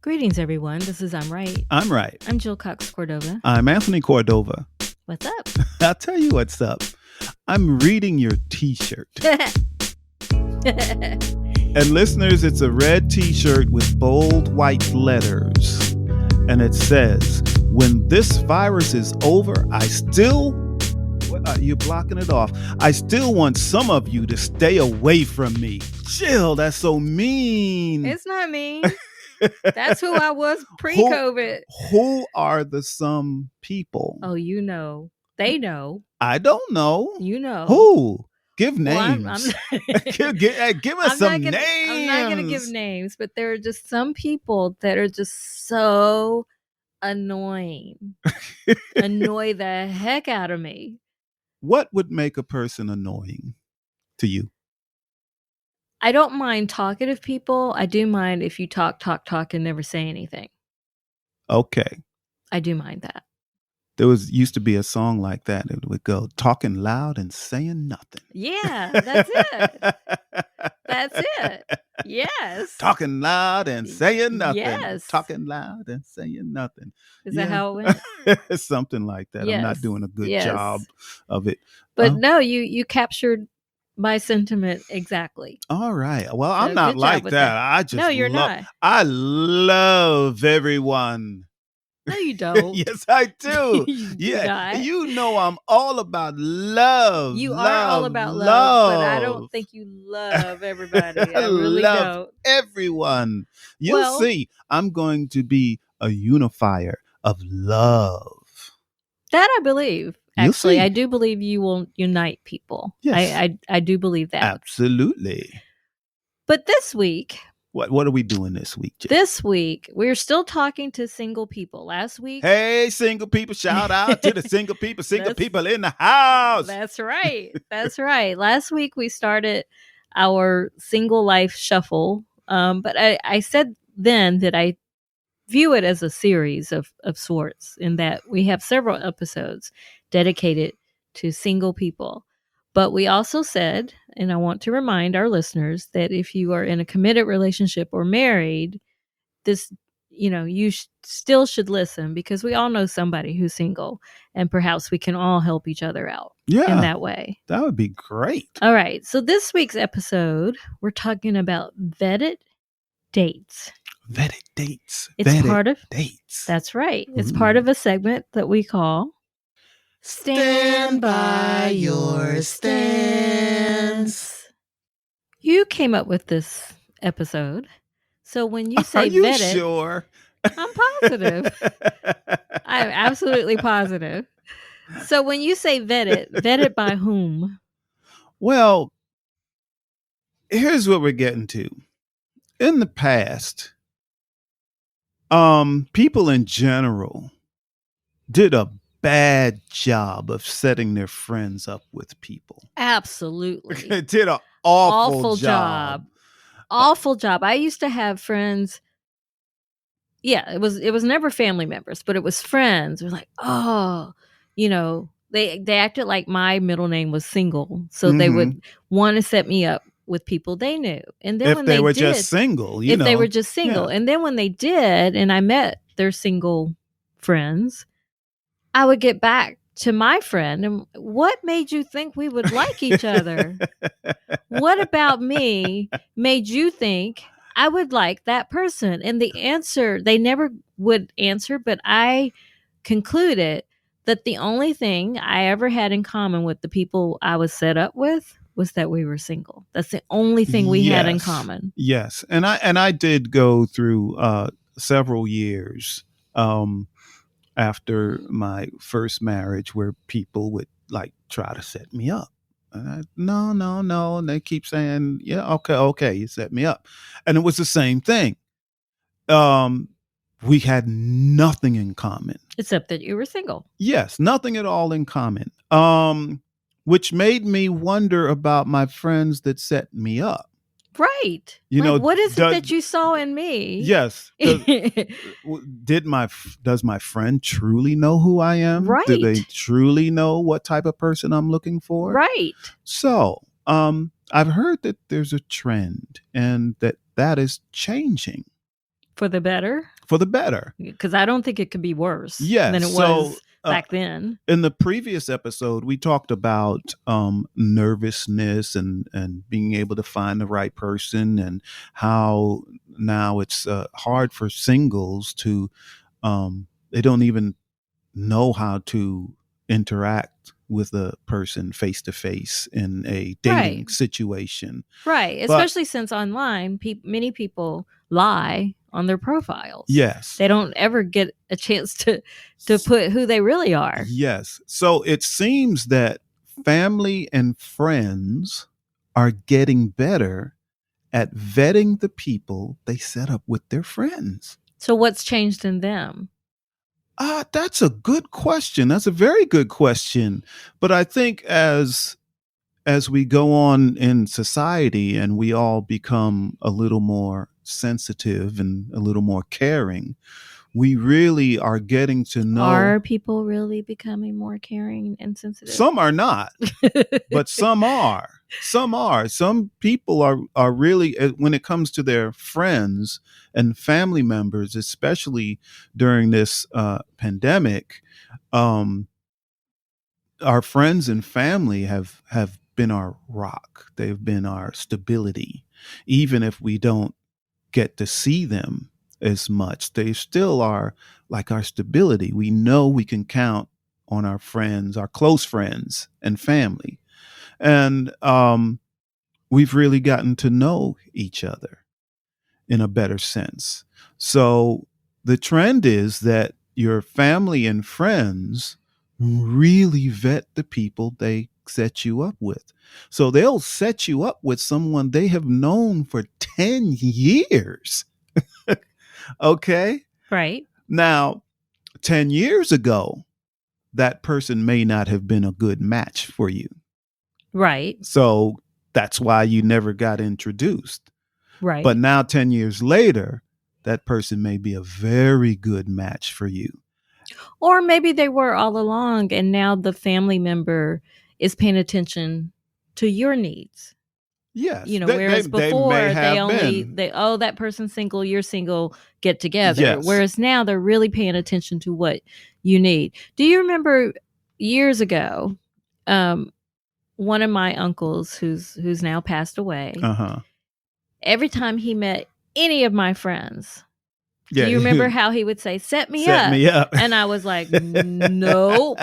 Greetings, everyone. This is I'm Right. I'm right. I'm Jill Cox Cordova. I'm Anthony Cordova. What's up? I'll tell you what's up. I'm reading your t-shirt. And listeners, it's a red t-shirt with bold white letters. And it says, when this virus is over, you're blocking it off. I still want some of you to stay away from me. Jill, that's so mean. It's not mean. That's who I was pre-COVID. Who are the some people? Oh, you know. They know. I don't know. You know. Who? Give names. I'm give us some names. I'm not going to give names, but there are just some people that are just so annoying. Annoy the heck out of me. What would make a person annoying to you? I don't mind talkative people. I do mind if you talk and never say anything. Okay. I do mind that. There used to be a song like that. It would go, talking loud and saying nothing. Yeah, that's it. That's it. Yes. Talking loud and saying nothing. Yes. Talking loud and saying nothing. Is that how it went? Something like that. Yes. I'm not doing a good job of it. But no, you captured my sentiment exactly. All right. Well, I'm not like that. I just you're not. I love everyone. No, you don't. Yes, I do. Yeah. You know I'm all about love. You are all about love, but I don't think you love everybody. I really don't. Everyone. You'll see, I'm going to be a unifier of love. That I believe. Actually, I do believe you will unite people. Yes. I do believe that. Absolutely. But this week... What are we doing this week, Jay? This week, we're still talking to single people. Last week... Hey, single people, shout out to the single people people in the house. That's right. That's right. Last week, we started our single life shuffle. But I said then that I view it as a series of sorts, in that we have several episodes dedicated to single people. But we also said, and I want to remind our listeners, that if you are in a committed relationship or married, this, you still should listen, because we all know somebody who's single, and perhaps we can all help each other out in that way. That would be great. All right. So this week's episode, we're talking about vetted dates. Vetted dates. It's part of dates. That's right. It's part of a segment that we call Stand by Your Stance. You came up with this episode. So when you say vetted... Are you vetted, sure? I'm positive. I'm absolutely positive. So when you say vetted by whom? Well, here's what we're getting to. In the past, people in general did a bad job of setting their friends up with people. Absolutely. It did an awful job. Awful job. I used to have friends. Yeah, it was never family members, but it was friends. We're like, they acted like my middle name was Single, so they would want to set me up with people they knew. And then if they were just single, they were just single, and then when they did, and I met their single friends, I would get back to my friend, and what made you think we would like each other? What about me made you think I would like that person? And the answer, they never would answer, but I concluded that the only thing I ever had in common with the people I was set up with was that we were single. That's the only thing we had in common. Yes. And I did go through several years after my first marriage where people would try to set me up. And no. And they keep saying, yeah, okay, you set me up. And it was the same thing. We had nothing in common. Except that you were single. Yes, nothing at all in common. Which made me wonder about my friends that set me up. Right. What is it that you saw in me? Yes. Does my friend truly know who I am? Right. Do they truly know what type of person I'm looking for? Right. So, I've heard that there's a trend and that is changing. For the better? For the better. Because I don't think it could be worse Yes. than it So, was back then. in the previous episode, we talked about nervousness and being able to find the right person, and how now it's hard for singles to, they don't even know how to interact with a person face to face in a dating Right. situation. Right. But- Especially since online, many people lie on their profiles. Yes. They don't ever get a chance to put who they really are. Yes. So it seems that family and friends are getting better at vetting the people they set up with their friends. So what's changed in them? That's a good question. That's a very good question. But I think as we go on in society and we all become a little more sensitive and a little more caring, we really are getting to know. Are people really becoming more caring and sensitive? Some are not, but some are. Some are. Some people are really, when it comes to their friends and family members, especially during this pandemic, our friends and family have been our rock. They've been our stability. Even if we don't get to see them as much, they still are like our stability. We know we can count on our friends, our close friends and family. And we've really gotten to know each other in a better sense. So the trend is that your family and friends really vet the people they set you up with. So they'll set you up with someone they have known for 10 years. Okay? Right. Now, 10 years ago, that person may not have been a good match for you. Right. So that's why you never got introduced. Right. But now 10 years later, that person may be a very good match for you. Or maybe they were all along, and now the family member is paying attention to your needs. Yes. Whereas before may have that person's single, you're single, get together. Yes. Whereas now they're really paying attention to what you need. Do you remember years ago, one of my uncles who's now passed away, every time he met any of my friends, do you remember how he would say, set me up? And I was like, nope,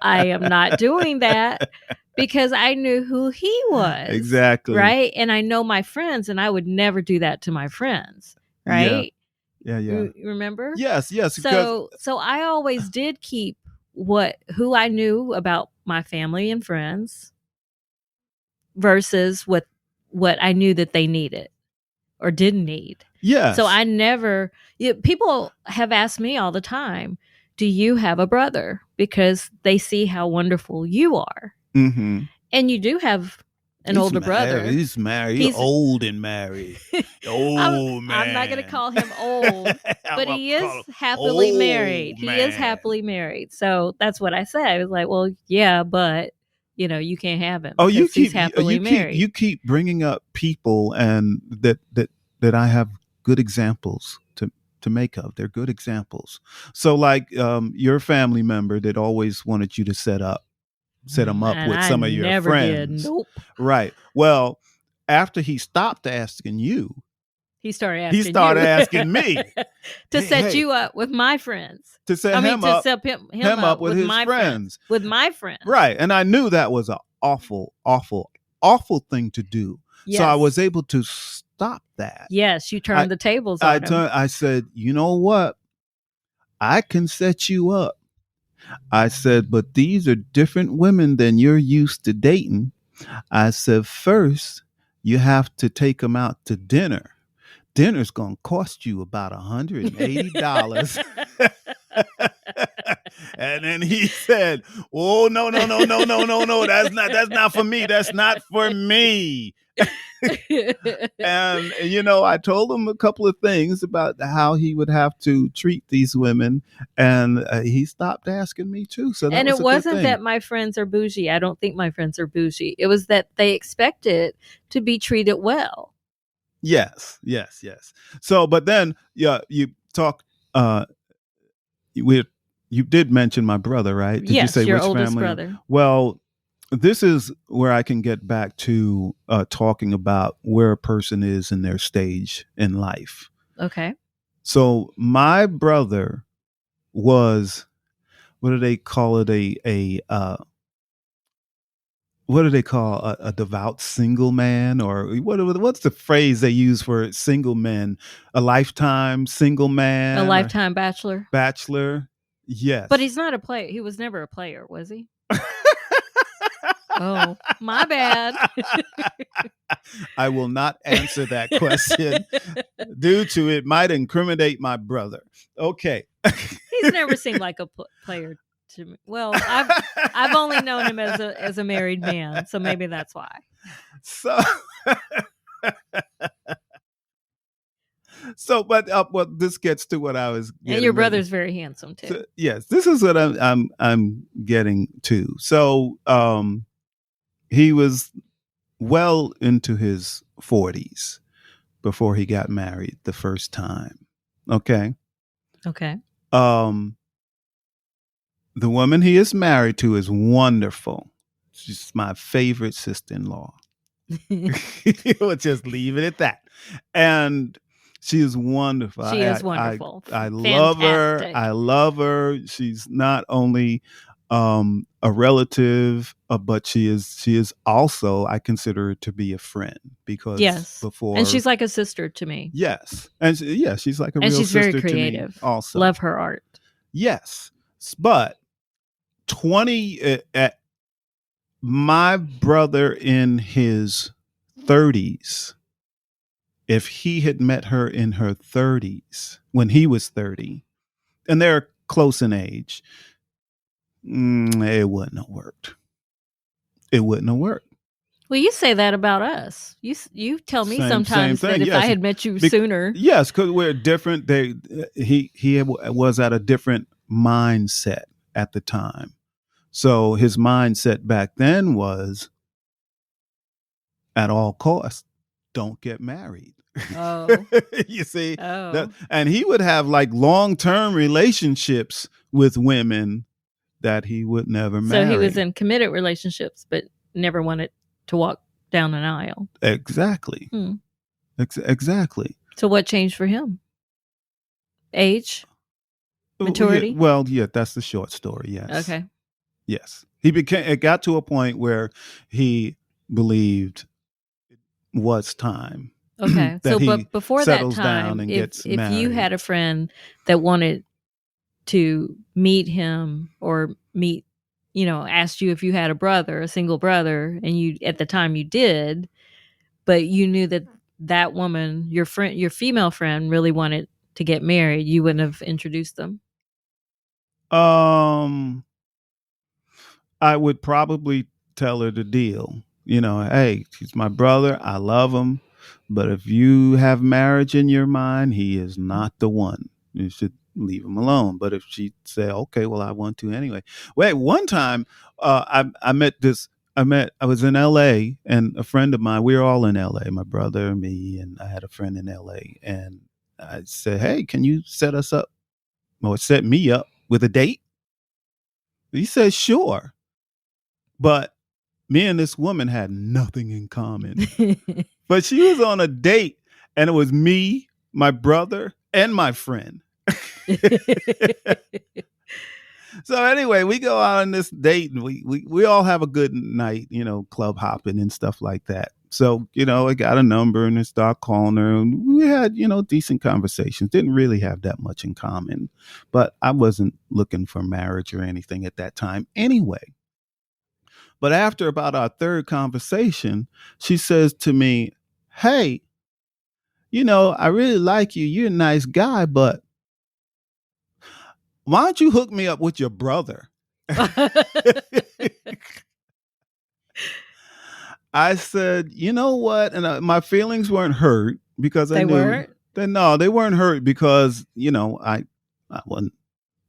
I am not doing that, because I knew who he was. Exactly. Right. And I know my friends, and I would never do that to my friends. Right. Yeah. You remember? Yes. So I always did keep who I knew about my family and friends versus what I knew that they needed or didn't need. Yes. So I never, people have asked me all the time, do you have a brother? Because they see how wonderful you are. Mm-hmm. And you do have an older brother. He's married. He's old and married. Old man. I'm not going to call him old, but he is happily married. Man. He is happily married. So that's what I said. I was like, well, yeah, but you can't have him. Oh, he's happily married. You keep bringing up people and that I have good examples to make of. They're good examples. So like your family member that always wanted you to set them up with some of your friends. Nope. Right. Well, after he stopped asking you, he started asking me to set you up with my friends. To set him up with his my friends. With my friends. Right. And I knew that was an awful, awful, awful thing to do. Yes. So I was able to stop that. Yes, you turned the tables on him. I said, you know what? I can set you up. I said, but these are different women than you're used to dating. I said, first, you have to take them out to dinner. Dinner's going to cost you about $180. And then he said, oh, no. That's not for me. That's not for me. And, I told him a couple of things about how he would have to treat these women. And he stopped asking me too. So and it wasn't that my friends are bougie. I don't think my friends are bougie. It was that they expected to be treated well. Yes, yes, yes. So, but then, yeah, you talk. Uh, we you did mention my brother, right? Did you say Yes, your which oldest family? brother. Well, this is where I can get back to talking about where a person is in their stage in life. Okay. So, my brother was, what do they call it? What do they call a devout single man, or what's the phrase they use for single men? A lifetime single A man or lifetime bachelor. bachelor? But Yes. he's not a player. He was never a player, was he? Oh, my bad. I will not answer that question due to it might incriminate my brother. Okay. He's never seemed like a player to me. Well, I've only known him as a married man, so maybe that's why. So but this gets to what I was getting. And your ready. brother's very handsome too. So, yes, this is what I'm getting to. So he was well into his 40s before he got married the first time. Okay. Okay. Um the woman he is married to is wonderful. She's my favorite sister-in-law. We'll just leave it at that. And she is wonderful. She is wonderful. I love her. Fantastic. I love her. She's not only a relative, but she is also, I consider her to be a friend, because Yes. before, And she's like a sister to me. yes, and she's like a And real she's sister very creative. to me also. Love her art. Yes, but 20 at my brother in his 30s, if he had met her in her 30s when he was 30, and they're close in age, it wouldn't have worked. It wouldn't have worked. Well, you say that about us. You tell me Same sometimes thing. that if Yes. I had met you sooner. Yes, because we're different. He was at a different mindset at the time. So his mindset back then was, at all costs, don't get married. Oh. You see? Oh. And he would have like long-term relationships with women that he would never marry. So he was in committed relationships, but never wanted to walk down an aisle. Exactly. Exactly. So what changed for him? Age? Maturity? Yeah, that's the short story. Yes. Okay. Yes. It got to a point where he believed it was time. Okay. So, but before that time, if you had a friend that wanted to meet him or meet, asked you if you had a single brother, and you, at the time you did, but you knew that woman, your female friend, really wanted to get married, you wouldn't have introduced them? I would probably tell her the deal. Hey, he's my brother. I love him. But if you have marriage in your mind, he is not the one. You should leave him alone. But if she say, okay, well, I want to anyway. Wait, one time I was in LA, and a friend of mine, we were all in LA, my brother, me, and I had a friend in LA. And I said, hey, can you set me up with a date? He said, sure. But me and this woman had nothing in common. But she was on a date, and it was me, my brother, and my friend. So anyway, we go out on this date, and we all have a good night, club hopping and stuff like that. So, I got a number and I start calling her, and we had, decent conversations. Didn't really have that much in common, but I wasn't looking for marriage or anything at that time anyway. But after about our third conversation, she says to me, hey, I really like you. You're a nice guy, but why don't you hook me up with your brother? I said, you know what? And my feelings weren't hurt, because I knew weren't? No, they weren't hurt, because, I wasn't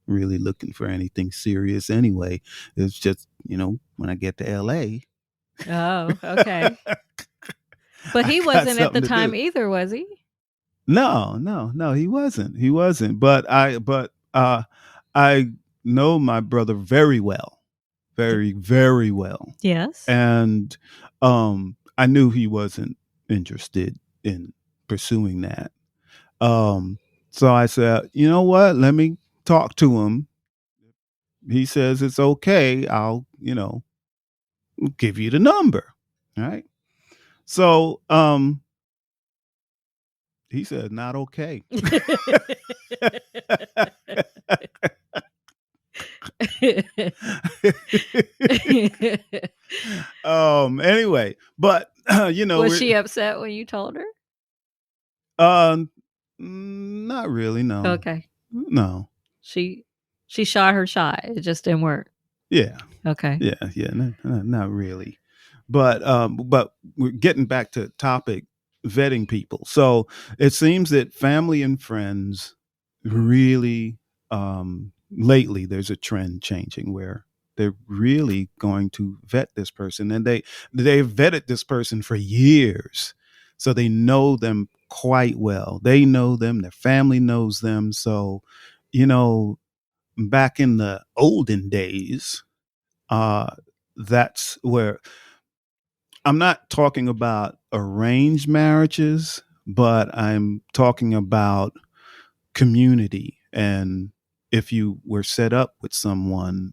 really looking for anything serious anyway. It's just, when I get to LA. Oh, okay. But he I got wasn't at the something to time do. either, was he? No, he wasn't. He wasn't. I know my brother very well, very, very well. Yes. And I knew he wasn't interested in pursuing that. Um, so I said, you know what? Let me talk to him. He says it's okay. I'll, give you the number. All right. So he said, not okay. Anyway, but Was she upset when you told her? Not really, no. Okay. No. She shot her shot. It just didn't work. Yeah. Okay. Yeah, not really. But we're getting back to topic, vetting people. So it seems that family and friends really, lately there's a trend changing where they're really going to vet this person, and they've vetted this person for years, so they know them quite well. They know them, their family knows them. So you know back in the olden days, uh that's where, I'm not talking about arranged marriages, but I'm talking about community. And if you were set up with someone,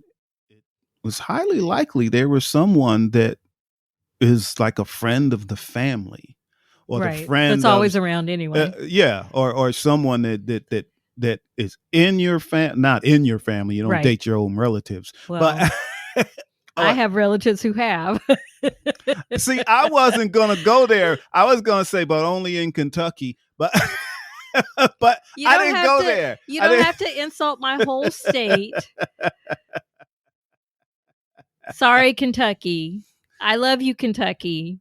it was highly likely there was someone that is like a friend of the family, or the Right. That's friend always of, around anyway. or someone that is in your not in your family. You don't Right. date your own relatives, Well, but I have relatives who have. see, I wasn't gonna go there. I was gonna say, but only in Kentucky. But but You I don't didn't have go to. there. You I don't didn't. have to insult my whole state. Sorry, Kentucky. I love you, Kentucky.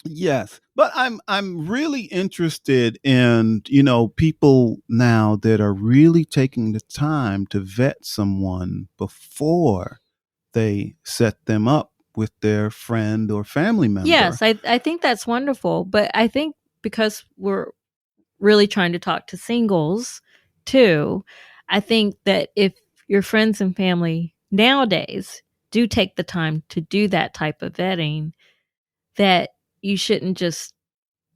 Yes, but I'm really interested in people now that are really taking the time to vet someone before they set them up with their friend or family member. Yes, I think that's wonderful. But I think because we're really trying to talk to singles too, I think that if your friends and family nowadays do take the time to do that type of vetting, that you shouldn't just,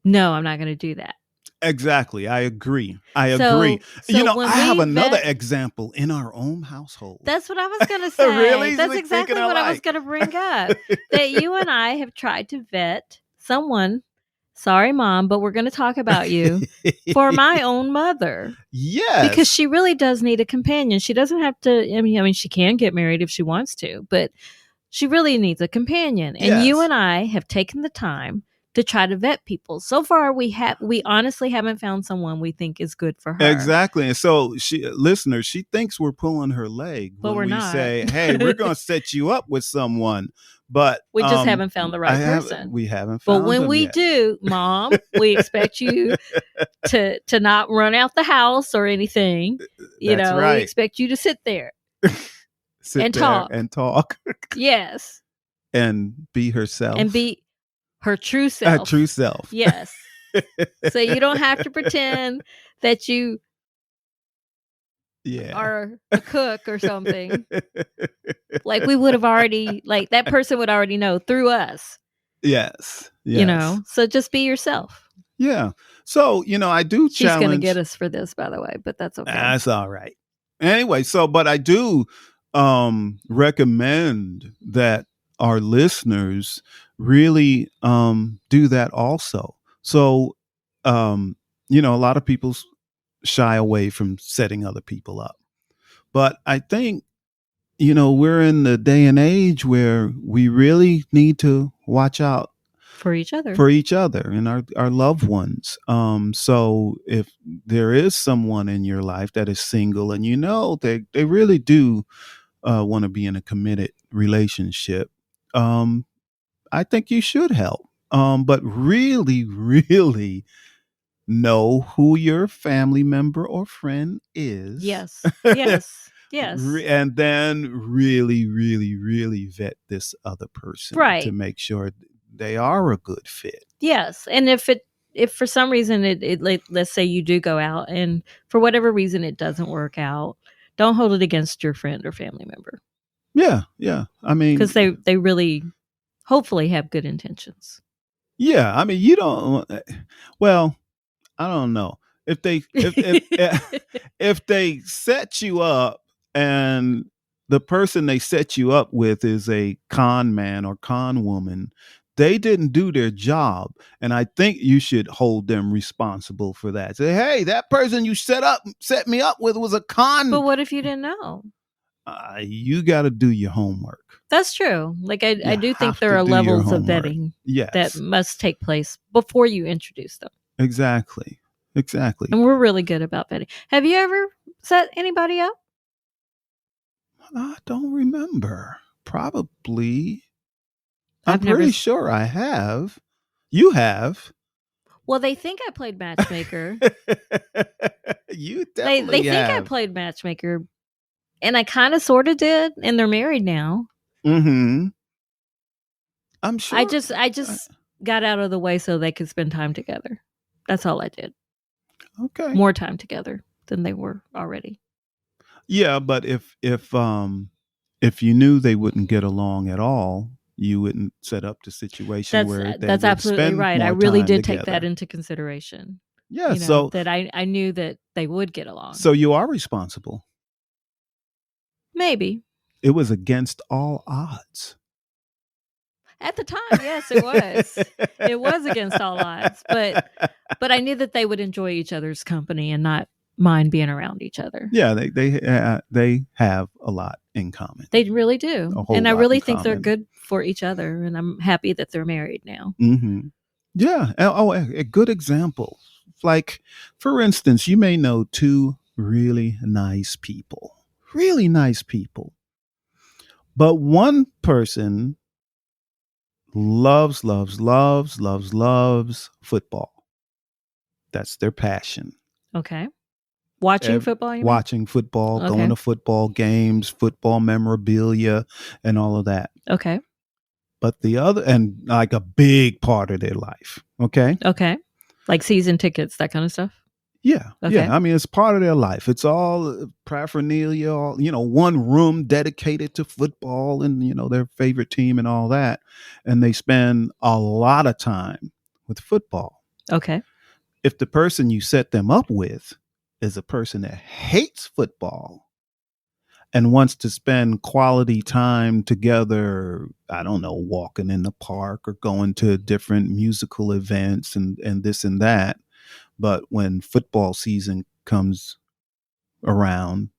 no, I'm not going to do that. Exactly. I agree. I So agree. when I have we another vet, example in our own household. that's what I was going to say. Really? That's We exactly thinking what I was alike. going to bring up. That you and I have tried to vet someone. Sorry, Mom, but we're going to talk about you, for my own mother. Yes. Because she really does need a companion. She doesn't have to, I mean, she can get married if she wants to, but she really needs a companion. And you Yes. and I have taken the time to try to vet people. So far, we honestly haven't found someone we think is good for her. Exactly. And so listeners, she thinks we're pulling her leg But when we're we not. say, hey, we're going to set you up with someone. But we just haven't found the right person. We haven't found But when them we yet. do, Mom, we expect you to not run out the house or anything. That's We right. expect you to sit there. Sit and there talk. and talk. Yes. And be herself. And be her true self. Her true self. Yes. So you don't have to pretend that you are a cook or something. Like we would have already, like that person would already know through us. Yes. So just be yourself. Yeah. So, I do She's challenge. going to get us for this, by the way, but that's okay. That's all right. Anyway, but I do recommend that our listeners really do that also. So, a lot of people shy away from setting other people up. But I think, we're in the day and age where we really need to watch out for each other and our loved ones. So if there is someone in your life that is single and they really do want to be in a committed relationship, I think you should help. But really, really know who your family member or friend is. Yes. Yes. Yes. And then really, really, really vet this other person right. to make sure they are a good fit. Yes, and if for some reason like, let's say you do go out and for whatever reason it doesn't work out, don't hold it against your friend or family member Yeah. I mean, because they really hopefully have good intentions. yeah. I mean, you don't. Well, I don't know if they set you up and the person they set you up with is a con man or con woman. They didn't do their job, and I think you should hold them responsible for that. Say, hey, that person you set me up with was a con. But what if you didn't know? You got to do your homework. That's true. Like I do think have there to are do your levels of homework. vetting Yes, that must take place before you introduce them. exactly. And we're really good about vetting. Have you ever set anybody up? I don't remember. Probably. I've I'm never pretty s- sure I have. You have. Well, they think I played matchmaker. You they definitely think I have. played matchmaker, and I kind of sort of did, and they're married now. Mm-hmm. I'm sure. I just got out of the way so they could spend time together. That's all I did. Okay. More time together than they were already. Yeah, but if you knew they wouldn't get along at all, you wouldn't set up the situation where they That's would absolutely spend right. I more really time did take together. that into consideration. Yeah, You know, so that I knew that they would get along. so you are responsible. Maybe. It was against all odds. At the time, yes, it was. It was against all odds, but I knew that they would enjoy each other's company and not mind being around each other. Yeah, they have a lot in common. They really do. A whole And I lot really in think they're common. good for each other, and I'm happy that they're married now. Mm-hmm. Yeah. Oh, a good example. Like, for instance, you may know two really nice people. Really nice people. But one person loves football. That's their passion. Okay. Watching football, you mean? Watching football, Okay. going to football games, football memorabilia, and all of that. Okay. But the other, and like a big part of their life. Okay. Okay. Like season tickets, that kind of stuff. Yeah. Okay. Yeah. I mean, it's part of their life. It's all paraphernalia, all, one room dedicated to football and, their favorite team and all that. And they spend a lot of time with football. Okay. If the person you set them up with is a person that hates football and wants to spend quality time together, I don't know, walking in the park or going to different musical events and this and that. But when football season comes around,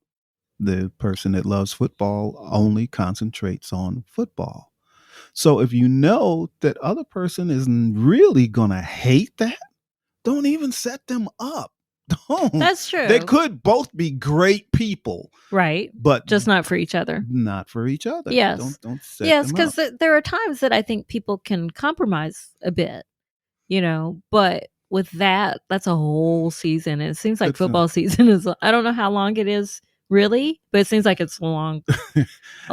the person that loves football only concentrates on football. So if you know that other person isn't really going to hate that, don't even set them up. Don't. That's true. They could both be great people. Right. But just not for each other. Not for each other. Yes. Don't set them up. Yes, because there are times that I think people can compromise a bit, but with that's a whole season. And it seems like football season is, I don't know how long it is really, but it seems like it's a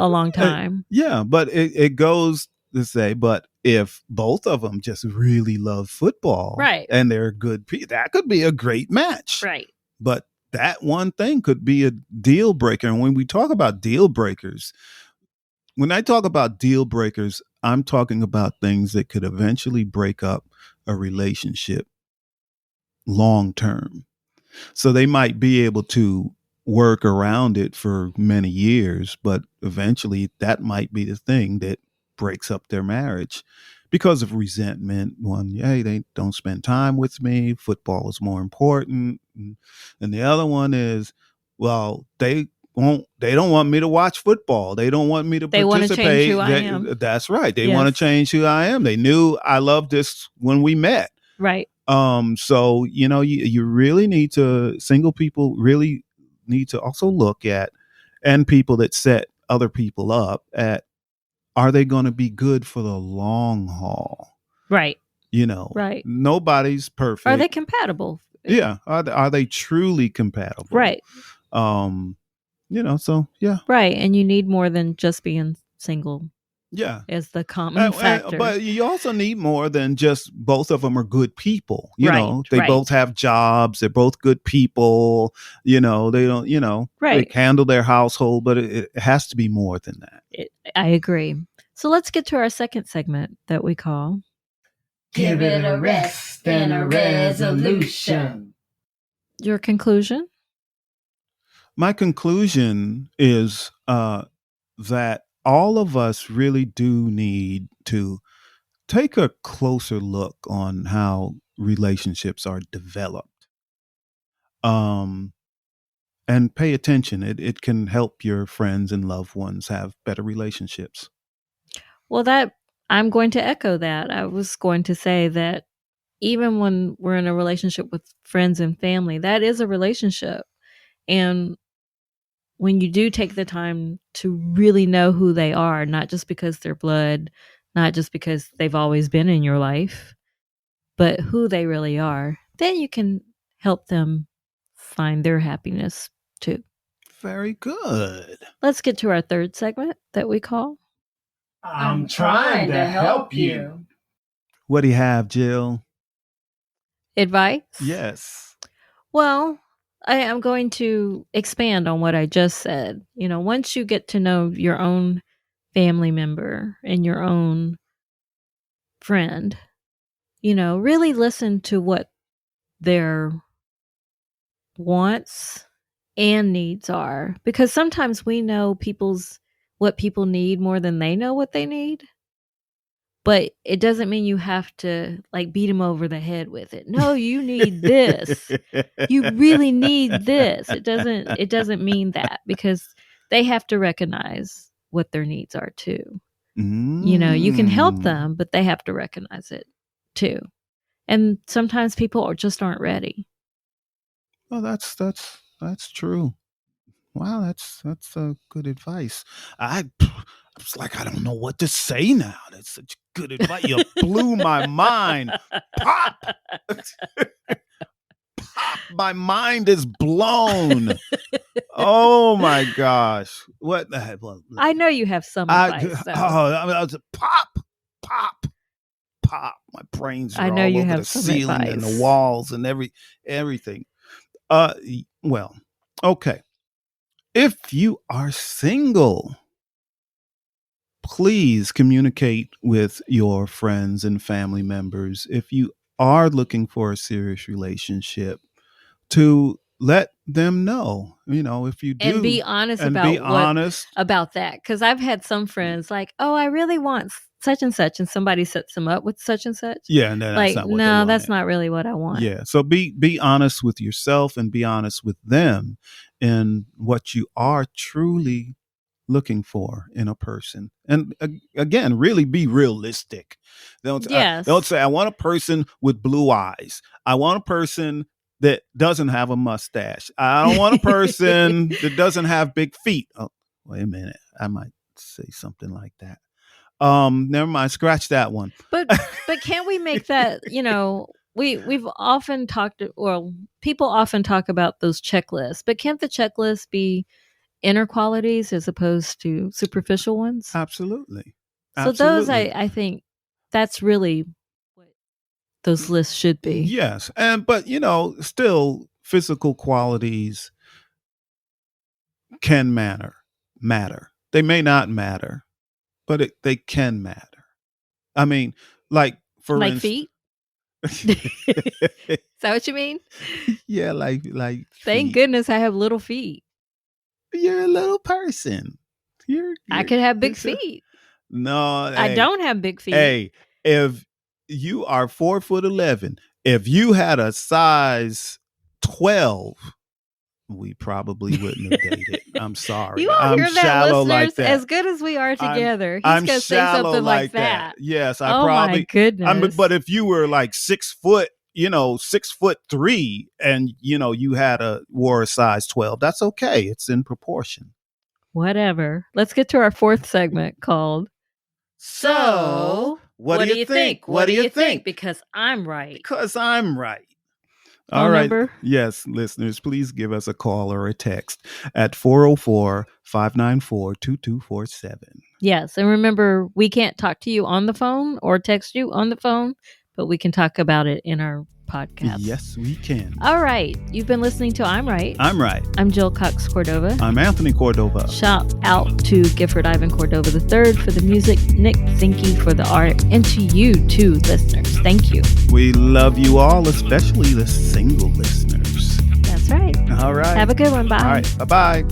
long time. Yeah, but it goes to say, but if both of them just really love football, right, and they're good people, that could be a great match. Right. But that one thing could be a deal breaker. And when we talk about deal breakers, when I talk about deal breakers, I'm talking about things that could eventually break up a relationship long term. So they might be able to work around it for many years, but eventually that might be the thing that breaks up their marriage because of resentment. One, hey, they don't spend time with me. Football is more important. And the other one is, well, they don't want me to watch football. They don't want me to participate. They want to change who I am. That's right. They want to change who I am. They knew I loved this when we met. Right. So, you really need to, single people really need to also look at, and people that set other people up at, are they going to be good for the long haul? Right. Right. Nobody's perfect. Are they compatible? Yeah. Are they truly compatible? Right. So yeah. Right. And you need more than just being single. Yeah. as the common factor. But you also need more than just both of them are good people. You Right, know, they right. both have jobs. They're both good people. You know, they don't, you know, they Right. handle their household, but it has to be more than that. I agree. So let's get to our second segment that we call Give it a rest and a resolution. Your conclusion? My conclusion is that all of us really do need to take a closer look on how relationships are developed. And pay attention. It can help your friends and loved ones have better relationships. Well, I'm going to echo that. I was going to say that even when we're in a relationship with friends and family, that is a relationship. And when you do take the time to really know who they are, not just because they're blood, not just because they've always been in your life, but who they really are, then you can help them find their happiness too. Very good. Let's get to our third segment that we call I'm trying to help you. What do you have, Jill? Advice? Yes. Well, I am going to expand on what I just said. You know, once you get to know your own family member and your own friend, you know, really listen to what their wants and needs are, because sometimes we know what people need more than they know what they need. But it doesn't mean you have to like beat them over the head with it. No, you need this. You really need this. It doesn't mean that, because they have to recognize what their needs are too. You know, you can help them, but they have to recognize it too. And sometimes people just aren't ready. Well, that's true. Wow, that's good advice. It's like I don't know what to say now. That's such good advice. You blew my mind. Pop. Pop. My mind is blown. Oh my gosh. What the heck? Well, I know you have some advice. I was pop. My brains are I know all you over have the some ceiling advice. and the walls and everything. Well, okay. If you are single, please communicate with your friends and family members. If you are looking for a serious relationship, to let them know, you know, if you do, and be honest about that. Because I've had some friends like, oh, I really want such and such, and somebody sets them up with such and such. Yeah, and that's like, not what no, that's not really what I want. Yeah, so be honest with yourself and be honest with them in what you are truly looking for in a person. And again, really be realistic. Don't say I want a person with blue eyes. I want a person that doesn't have a mustache. I don't want a person that doesn't have big feet. Oh, wait a minute. I might say something like that. Never mind. Scratch that one. But can't we make that, you know, we've often talked, well, people often talk about those checklists, but can't the checklist be inner qualities as opposed to superficial ones? Absolutely. So those, I think that's really what those lists should be. Yes. But you know, still physical qualities can matter. They may not matter, but they can matter. I mean, like for like feet? Is that what you mean? Yeah, like thank feet. Goodness I have little feet. You're a little person. I could have big feet. No, I don't have big feet. Hey, if you are 4'11", if you had a size 12, we probably wouldn't have dated. I'm sorry. You all I'm hear that, shallow listeners? like that. As good as we are together, I'm he's going to say something like that. Yes, I probably. My goodness. But if you were like 6 foot, 6'3", and you wore a size 12, that's okay. It's in proportion. Whatever. Let's get to our fourth segment called So, what do you think? What do you think? Because I'm right. Because I'm right. All phone right. number? Yes, listeners, please give us a call or a text at 404-594-2247. Yes. And remember, we can't talk to you on the phone or text you on the phone, but we can talk about it in our podcast. Yes, we can. All right. You've been listening to I'm Right. I'm right. I'm Jill Cox Cordova. I'm Anthony Cordova. Shout out to Gifford Ivan Cordova III for the music, Nick Zinke for the art, and to you too, listeners. Thank you. We love you all, especially the single listeners. That's right. All right. Have a good one. Bye. All right. Bye-bye.